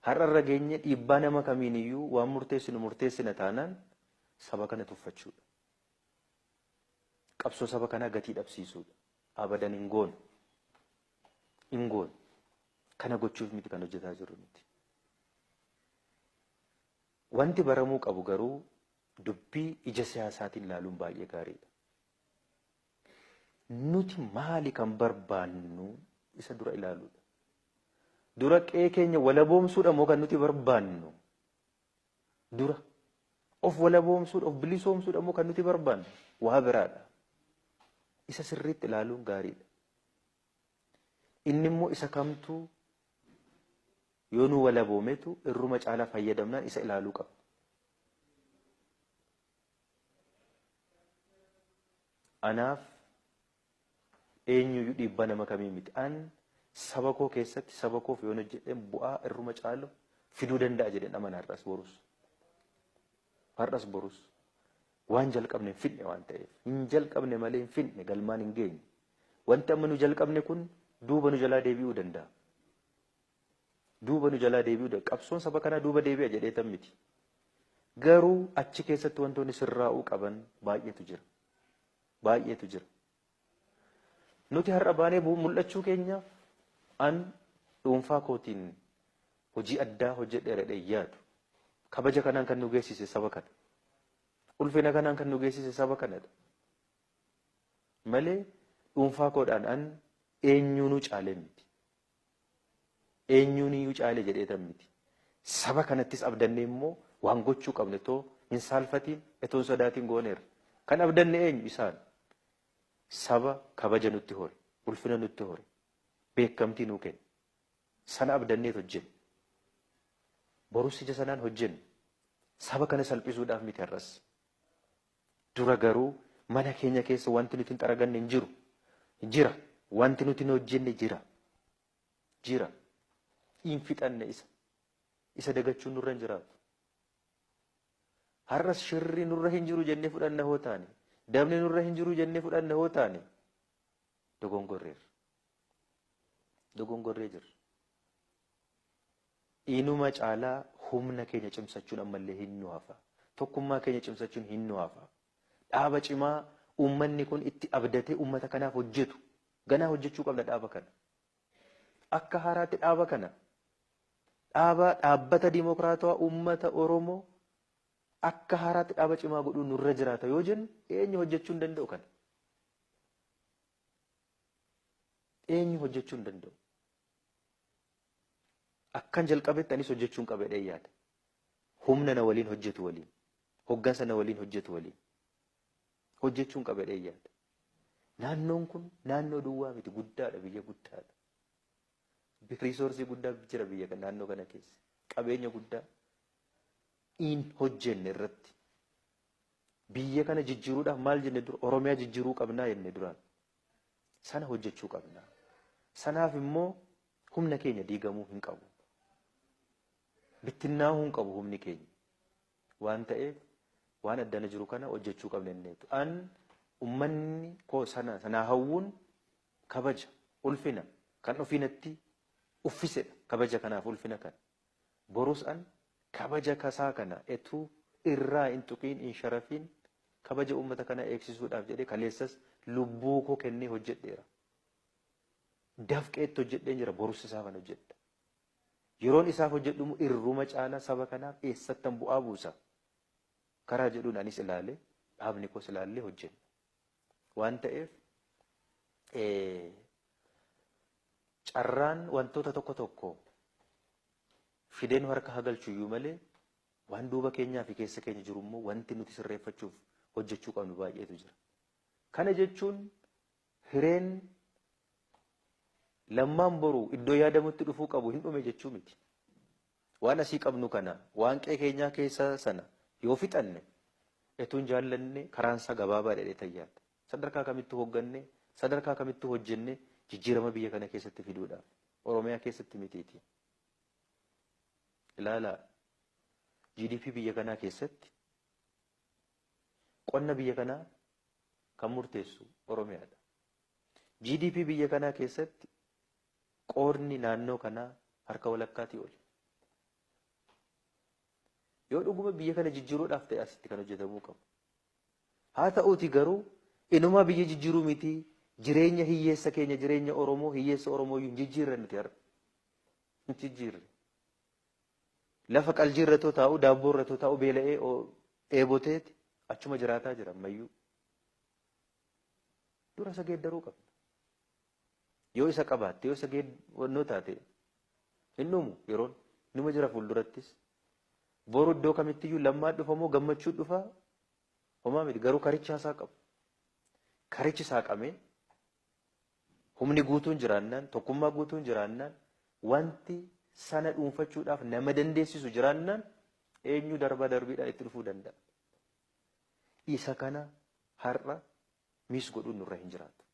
har'a irra geenye dhiibbaa nama kamiiniyyuu waan murteessina taanaan saba kana tuffachuudha. Qabsoo saba kanaa gatii dhabsiisuudha. Abadan hin goonu. Kana gochuuf miti kan hojjetaa jirru miti. Wanti baramuu qabu garuu dubbii ija siyaasaatiin ilaaluun baay'ee gaariidha. Nuti maali kan barbaannu isa dura ilaaluudha. Dura qe'ee keenya walaboomsuudha moo kan nuti barbaannu? Dura of walaboomsuudha of bilisoomsuudha moo kan nuti barbaannu? Waa biraadha. Isa sirriitti ilaaluun gaariidha. Inni immoo isa kamtuu yoo nu walaboometu irruma caalaa fayyadamnaan isa ilaaluu qaba. Anaaf eenyuyyuu dhiibbaa nama kamii miti. An saba koo keessatti saba koof yoo hojjedheen bu'aa irruma caalu fiduu danda'a jedheen amana har'as borus. Waan jalqabne hin fidne waan ta'eef. Hin jalqabne malee hin fidne galmaan hin geenye. Wanti amma nu jalqabne kun duuba nu jalaa deebi'uu danda'a. Qabsoon saba kanaa duuba deebi'a jedheetan miti. Garuu achi keessatti wantoonni sirraa'uu qaban baay'eetu jira. Nuti har'a baanee mul'achuu keenya an dhuunfaa kootiin hojii addaa hojjedheeradhe yaadu. Kabaja kanaan kan nu geessise saba kana. Ulfina kanaan kan nu geessise saba kanadha. Malee dhuunfaa koodhaan an eenyuunuu caalee miti. Eenyuuniyyuu caalee jedheetan miti. Saba kanattis abdannee immoo waan gochuu qabne too hin saalfatiin etoon sodaatiin gooneerra. Kan abdanne eenyu isaan? Saba kabaja nutti hore, ulfina nutti hore, beekamtii nuu kenne. Sana abdanneet hojjennu. Borus ija sanaan hojjennu. Saba kana salphisuudhaaf miti har'as. Dura garuu mana keenya keessa wanti nuti hin xaraganne hin jiru. Jira. Wanti nuti hin hojjenne jira. Hin fixanne isa. Isa dagachuun nurra hin jiraatu. Har'as shirri nurra hin jiru jennee fudhanna hoo taane. Dabni nurra hin jiru jennee fudhanna hoo taane. Dogongorree jirra. Inuma caalaa humna keenya cimsachuun ammallee hin nu hafa. Tokkummaa keenya cimsachuun hin nu hafa. Dhaaba cimaa uummanni kun itti abdatee uummata kanaaf hojjetu. Ganaa hojjechuu qabna dhaaba kana. Akka haaraatti dhaaba kana. Dhaabbata dimokiraatawaa uummata Oromoo akka haaraatti dhaaba cimaa godhuu nurra jiraata yoo jennu eenyu hojjechuu hin danda'u kana? Eenyu hojjechuu hin danda'u? Akkan jalqabetti anis hojjechuun qabedha yaada. Humna na waliin hojjetu waliin. Hoggansa na waliin hojjetu waliin. Hojjechuun qabedha yaada. Naannoon kun naannoo duwwaa miti, guddaadha, biyya guddaadha. Riisoorsii guddaa jira biyya kana naannoo kana keessa. Qabeenya guddaa in hojjenne irratti. Biyya kana jijjiiruudhaaf maal jenne dura? Oromiyaa jijjiiruu qabnaa jenne duraan. Sana hojjechuu qabnaa. Sanaaf immoo humna keenya diigamuu hin qabu. Bittinnaa'uu hin qabu humni keenya. Waan ta'eef waan addana jiru kana hojjechuu qabna jenneetu. Ummanni koo sanaa hawwuun kabaja, ulfina kan ofiinatti uffisedha. Kabaja kanaaf ulfina kana. Borus kabaja kasaa kana etuu irraa hin tuqiin hin sharafiin kabaja uummata kana eegsisuudhaaf jedhee kaleessas lubbuu koo kennee hojjedheera. Dafqeetti hojjedheen jira, borus isaa kan hojjedha. Yeroon isaaf hojjedhumu irruma caalaa saba kanaaf eessattan bu'aa buusa. Karaa jedhuun anis ilaalee dhaabni koos ilaallee hojjenna. Waan ta'eef carraan wantoota tokko tokko fideen harka hagalchuyyuu malee waan duuba keenyaa fi keessa keenya jiru immoo wanti nuti sirreeffachuuf hojjechuu qabnu baay'eetu jira. Kana jechuun hireen lammaan boru iddoo yaadamutti dhufuu qabu hin dhume jechuu miti. Waan asii qabnu kana waan qe'ee keenyaa keessa sana yoo fixanne etuun jaallanne karaansa gabaabaa dheedhee tayyaadha. Sadarkaa kamittuu hogganne, sadarkaa kamittuu hojjenne jijjiirama biyya kana keessatti fiduudhaaf. Oromiyaa keessatti mitiiti. Ilaalaa GDP biyya kanaa keessatti qonna biyya kanaa kan murteessu Oromiyaadha. GDP biyya kanaa keessatti qoodni naannoo kanaa harka walakkaatii oli. Yoo dhuguma biyya kana jijjiiruudhaaf ta'e asitti kan hojjetamuu qabu. Haa ta'uuti garuu inuma biyya jijjiiruu miti jireenya hiyyeessa keenya jireenya Oromoo hiyyeessa Oromoo hin jijjiirre nuti har'a. Hin jijjiirre. Lafa qaljiirratoo taa'u daabboorratoo taa'u beela'ee eeboteeti achuma jiraataa jira ammayyuu. Dura isa geeddaruu qabna. Yoo isa qabaatte yoo isa geeddaruu taate hin dhumu yeroon numa jira fuuldurattis. Boru iddoo kamittiyyuu lammaa dhufa moo gammachuu dhufa homaa miti garuu karicha isaa qabu. Karichi saaqamee humni guutuun jiraannaan tokkummaa guutuun jiraannaan wanti sana dhuunfachuudhaaf nama dandeessisu jiraannaan eenyu darbaa darbiidhaan itti dhufuu danda'a. Isa kana har'a miis godhuun nurra hin jiraatu.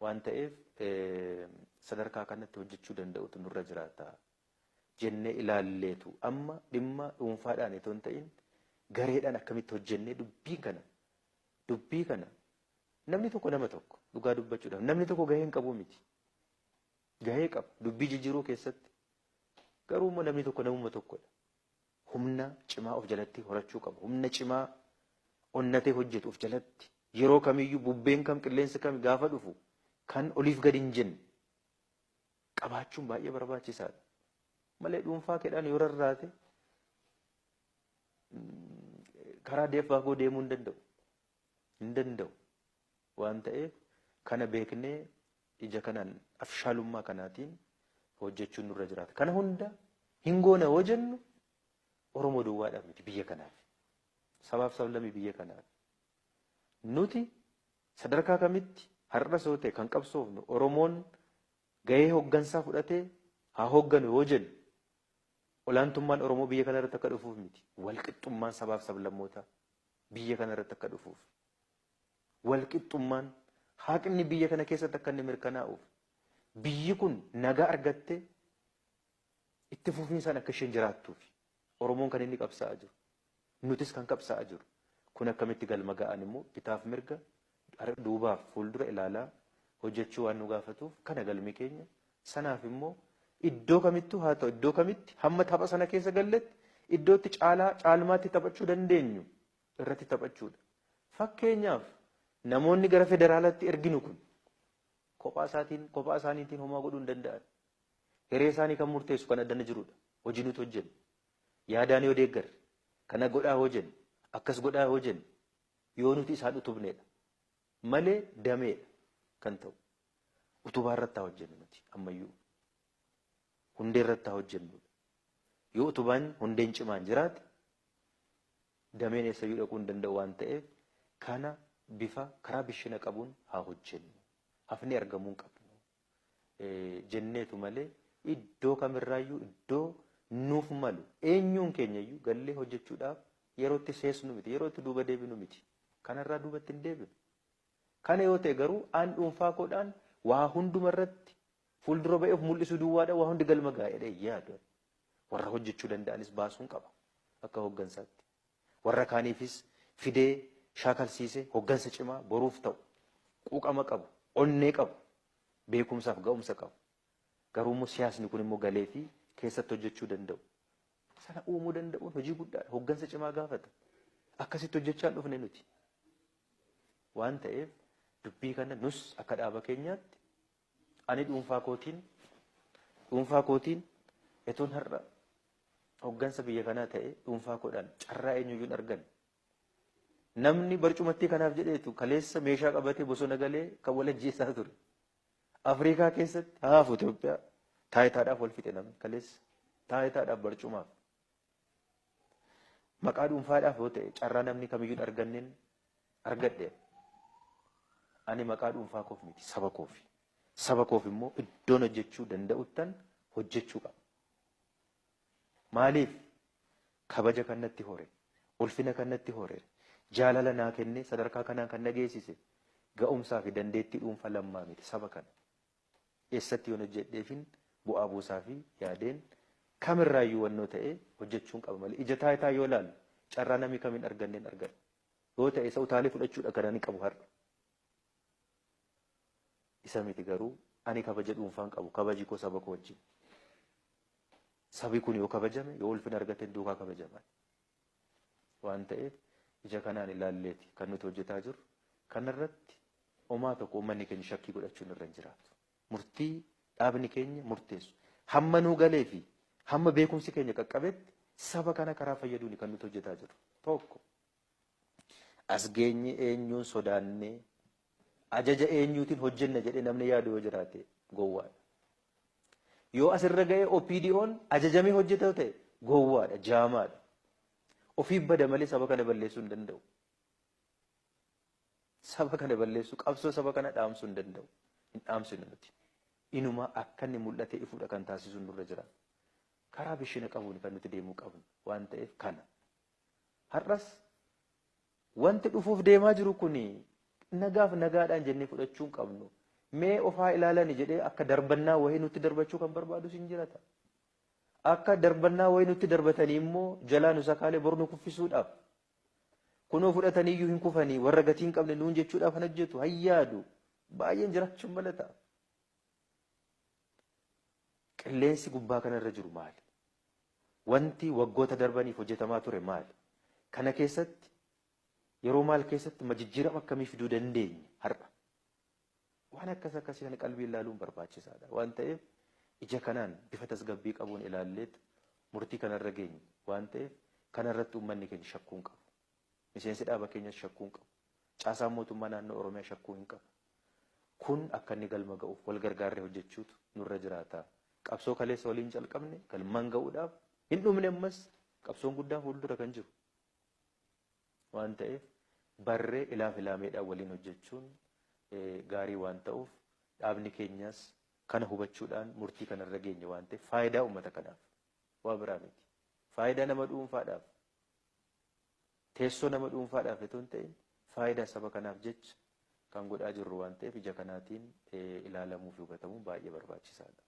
Waan ta'eef sadarkaa kanatti hojjechuu danda'utu nurra jiraata. Jennee ilaalleetu amma dhimma dhuunfaadhaan itoo hin ta'in gareedhaan akkamitti hojjennee dubbii kana namni tokko nama tokko dhugaa dubbachuudhaaf namni tokko gahee hin qabu miti. Gahee qaba dubbii jijjiiruu keessatti garuu immoo namni tokko namuma tokkodha. Humna cimaa of jalatti horachuu qaba. Humna cimaa onnatee hojjetu of jalatti yeroo kamiyyuu bubbeen kam qilleensi kam gaafa dhufu kan oliif gadi hin jenne qabaachuun baay'ee barbaachisaadha. Malee dhuunfaa keedhaan yoo rarraate karaa deeffaagoo deemuu hin danda'u. Hin danda'u. Waan ta'eef kana beeknee ija kanaan afshaalummaa kanaatiin hojjechuun nurra jiraata. Kana hunda hin goona yoo jennu Oromoo duwwaadhaaf miti biyya kanaaf. Sabaaf sablammii biyya kanaaf. Nuti sadarkaa kamitti har'a soo ta'e kan qabsoofnu Oromoon gahee hoggansaa fudhatee haa hogganu yoo jennu olaantummaan Oromoo biyya kana irratti akka dhufuuf miti. Walqixxummaan sabaaf sablammootaa biyya kana irratti akka dhufuuf. Walqixxummaan haqni biyya kana keessatti akka inni mirkanaa'uuf. Biyyi kun nagaa argattee itti fufiinsaan akka isheen jiraattuuf. Oromoon kan inni qabsaa'aa jiru. Nutis kan qabsaa'aa jiru. Kun akkamitti galma ga'an immoo bitaaf mirga duubaaf fuuldura ilaalaa hojjechuu waan nu gaafatuuf kana galmi keenya. Sanaaf immoo iddoo kamittuu haa ta'u iddoo kamitti hamma tapha sana keessa galletti iddootti caalmaatti taphachuu dandeenyu irratti taphachuudha. Fakkeenyaaf namoonni gara federaalaatti erginu kun kophaa isaaniitiin homaa godhuu hin danda'an. Hiree isaanii kan murteessu kan addana jirudha. Hojii nuti hojjennu. Yaadaan yoo deeggarre kana godhaa hoo jennu akkas godhaa hoo jennu yoo nuti isaan utubneedha malee dameedha kan ta'u utubaa irratti haa hojjennu nuti ammayyuu hundee irratti haa hojjennudha. Yoo utubaan hundeen cimaan jiraate dameen eessayyuu dhaquu hin danda'u waan ta'eef kana bifa karaa bishina qabuun haa hojjennu. Hafni argamuu hin qabnu jenneetu malee iddoo kamirraayyuu iddoo nuuf malu eenyuun keenyayyuu gallee hojjechuudhaaf yerootti seesnu miti yerootti duuba deebinu miti kanarraa duubatti hin deebinu. Kana yoo ta'e garuu aan dhuunfaa koodhaan waa hunduma irratti fuuldura ba'eef mul'isu duwwaadha waa hundi galma gaa'edha yaadu. Warra hojjechuu danda'anis baasuun qaba akka hoggansaatti. Warra kaaniifis fidee shaakalsiisee hoggansa cimaa boruuf ta'u quuqama qabu onnee qabu beekumsaaf ga'umsa qabu. Garuu immoo siyaasni kun immoo galee fi keessatti hojjechuu danda'u. Sana uumuu danda'uun hojii guddaadha. Hoggansa cimaa gaafata. Akkasitti hojjechaa hin dhufne nuti. Waan ta'eef dubbii kana nus akka dhaaba keenyaatti ani dhuunfaa kootiin etoon har'a hoggansa biyya kanaa ta'e dhuunfaa koodhaan carraa eenyuyyuu hin argan. Namni barcumatti kanaaf jedheetu kaleessa meeshaa qabatee bosona galee kan wal ajjeessaa ture. Afrikaa keessatti haafu Itoophiyaa taayitaadhaaf wal fixe namni kaleessa taayitaadhaaf barcumaaf. Maqaa dhuunfaadhaaf yoo ta'e carraa namni kamiyyuu hin arganneen argadhe. Ani maqaa dhuunfaa koof miti saba koofi. Saba koof immoo iddoon hojjechuu danda'uttan hojjechuu qaba. Maaliif kabaja kanatti hore ulfina kanatti hore jaalala naa kennee sadarkaa kanaan kan nageessise ga'umsaa fi dandeettii dhuunfaa lammaa miti saba kana. Eessatti yoon hojjedheefin bu'aa buusaa fi yaadeen kamirraayyuu wannoo ta'e hojjechuun qaba malee ija taayitaa yoo laalu carraa namni kamiin arganneen argata. Yoo ta'e isa utaalee fudhachuudha kan ani qabu har'a. Isa miti garuu ani kabaja dhuunfaan qabu kabaji koo saba koo wajjin. Sabi kun yoo kabajame yoo ulfina argate duukaa kabajaman. Waan ta'eef ija kanaan ilaalleeti kan nuti hojjetaa jirru kanarratti homaa tokko uummanni keenya shakkii godhachuun irra hin jiraatu. Murtii dhaabni keenya murteessu hamma nuu galee fi hamma beekumsi keenya qaqqabetti saba kana karaa fayyaduun kan nuti hojjetaa jirru. Tokko as geenye eenyuun sodaannee ajaja eenyuutiin hojjenna jedhee namni yaadu yoo jiraate gowwaadha. Yoo asirra ga'ee OPDO'n ajajamee hojjeta ta'e gowwaadha jaamaadha. Ofiif bada malee saba kana balleessuu hin danda'u. Saba kana balleessuu qabsoo saba kana dhaamsuu hin danda'u. Hin dhaamsinu nuti. Inuma akka inni mul'ate ifuudha kan taasisu nurra jira. Karaa bishina qabuun kan nuti deemuu qabnu waan ta'eef kana. Har'as wanti dhufuuf deemaa jiru kuni nagaaf nagaadhaan jennee fudhachuu hin qabnu. Mee ofaa ilaalani jedhee akka darbannaa wayii nutti darbachuu kan barbaadu sin jirata. Akka darbannaa wayii nutti darbatanii immoo jalaa nu sakaalee bor nu kuffisuudhaaf. Kunoo fudhatanii iyyuu hin kufanii warra gatii hin qabne nuun jechuudhaaf kan hojjetu hayyaadu baay'een jiraachuun mala ta'a. Qilleensi gubbaa kanarra jiru maali? Wanti waggoota darbaniif hojjetamaa ture maali? Kana keessatti yeroo maal keessatti majijjiirama akkamii fiduu dandeenya har'a? Waan akkas akkasii kana qalbii ilaaluun barbaachisaadha. Waan ta'eef ija kanaan bifa tasgabbii qabuun ilaalleet murtii kanarra geenye waan ta'eef kanarratti uummanni keenya shakkuu hin qabu. Miseensi dhaaba keenyas shakkuu hin qabu. Caasaan mootummaa naannoo Oromiyaa shakkuu hin qabu. Kun akka inni galma ga'uuf wal gargaarree hojjechuutu nurra jiraata. Qabsoo kaleessa waliin calqabne galmaan ga'uudhaaf hin dhumne ammas qabsoon guddaan fuuldura kan jiru. Waan ta'eef barree ilaaf ilaameedhaan waliin hojjechuun gaarii waan ta'uuf dhaabni keenyas kana hubachuudhaan murtii kanarra geenye waan ta'eef faayidaa uummata kanaaf waa biraa miti. Faayidaa nama dhuunfaadhaaf teessoo nama dhuunfaadhaaf itoo hin ta'in faayidaa saba kanaaf jecha kan godhaa jirru waan ta'eef ija kanaatiin ilaalamuu fi hubatamuun baay'ee barbaachisaadha.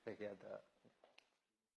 Fayyadaa.